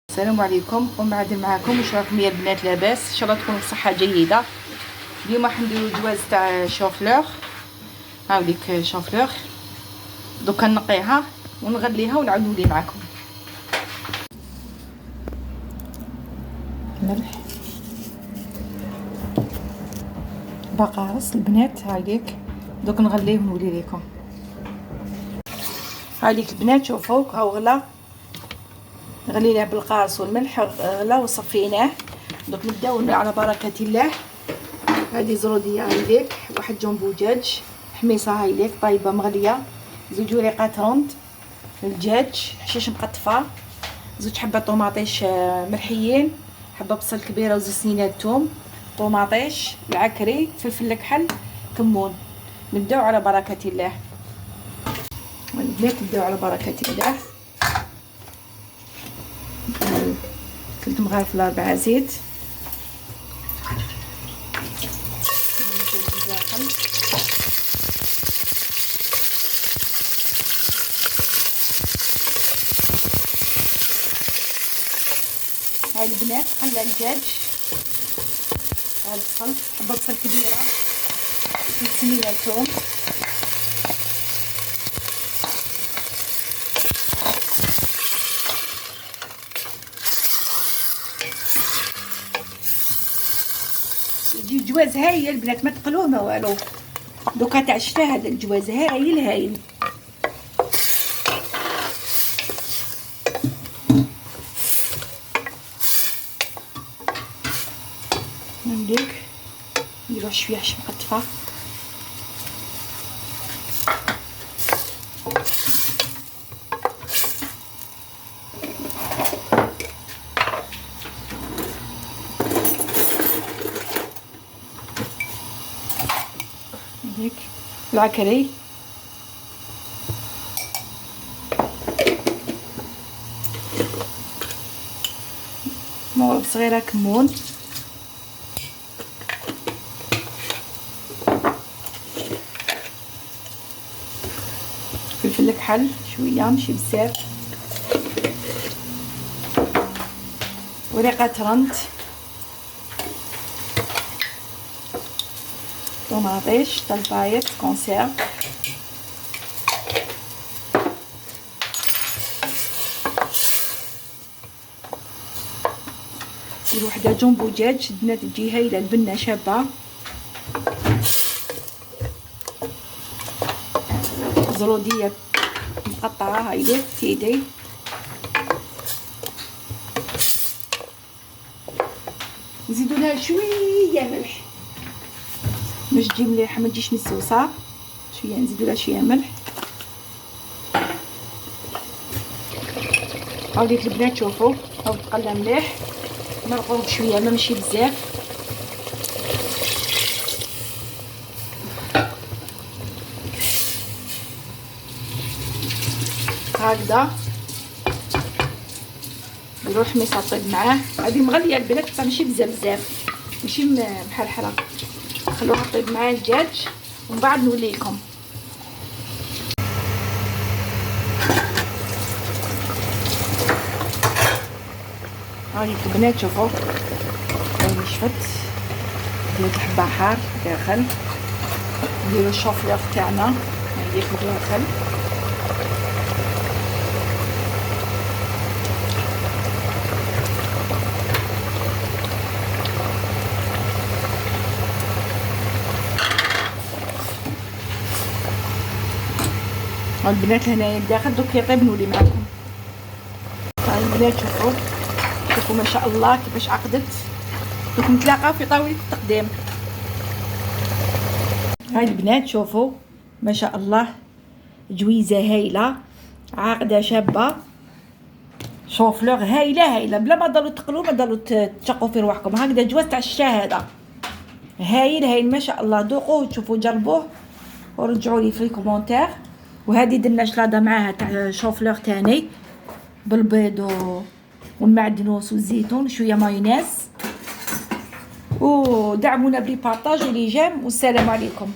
السلام عليكم، ومعدل معكم. واش راكم يا البنات؟ لاباس؟ ان شاء الله تكونوا بصحه جيده. اليوم راح نديرو جواز تاع شوفلور. هاوليك شوفلور، دوكا نقيها ونغليها ونعاود نولي معكم. ملح، بقارص البنات. هاوليك دوك نغليه ونولي لكم. هاوليك البنات شوفوا هاو غلا، غليناه بالقارص والملح، غلا وصفيناه. دوك نبداو على بركه الله. هذه زروديه هايليك، واحد جنبو دجاج، حميصه هايليك طايبه مغليه، زوج وريقات روند الدجاج، حشيش مقطفه، زوج حبه طوماطيش مرحيين، حبه بصل كبيره وزوج سنينات ثوم، طوماطيش، العكري، فلفل الكحل، كمون. نبداو على بركه الله. نبداو على بركه الله. 3 مغارف 4 زيت، هاي البنات قلى الدجاج، هاي البصل، حبه بصل كبيره، سنينه ثوم، يجي جواز هايل البنات، ما تقلوه ما والو. دوكا تاع الشتا هذا الجواز هايل هايل. نديك نديرو شويه حشيش مقطفه، نديك العكري، معلقه صغيره كمون، فلفل الكحل شويه ماشي بزاف، وريقه رند، طوماطيش طلبايط كونسيرف، ندير وحده جنبو دجاج البنات تجي هايله، البنه شابه، زروديه مقطعه هايله تيدي، نزيدو لها شويه ملح باش تجي مليحه، ما تجيش مسوسه. شويه نزيدو لها شويه ملح. هاوليك البنات شوفوا هاو تقلى مليح، نرقوه بشويه ما ماشي بزاف. هكذا نديرو الحميصه طيب معاه. هذه مغليه البنات ماشي بزاف ماشي محرحره، خلوها طيب معاه الدجاج ومن بعد نولي لكم. هاي البنات شوفوا هاي شفت ديال الحبه حار داخل. نديرو الشوفلور تاعنا هايليك داخل. البنات هنايا الداخل دوك يطيب نولي معكم. هاي البنات شوفوا ما شاء الله كيفاش عقدت. دوك نتلاقاو في طاولة التقديم. هاي البنات شوفوا ما شاء الله، جويزه هايله، عاقده شابه، شوفلور هايله بلا ما تضلوا تقلوا، ما تضلوا تشقوا في رواحكم. هكذا جواز تاع الشتا هذا هايل ما شاء الله. ذوقوه تشوفوا جربوه ورجعوا لي في الكومونتير. وهذه درنا شلاضه معاها تاع شوفلور تاني بالبيض والمعدنوس والزيتون وشويه مايونيز. ودعمونا بلي بارطاج ولي جيم، والسلام عليكم.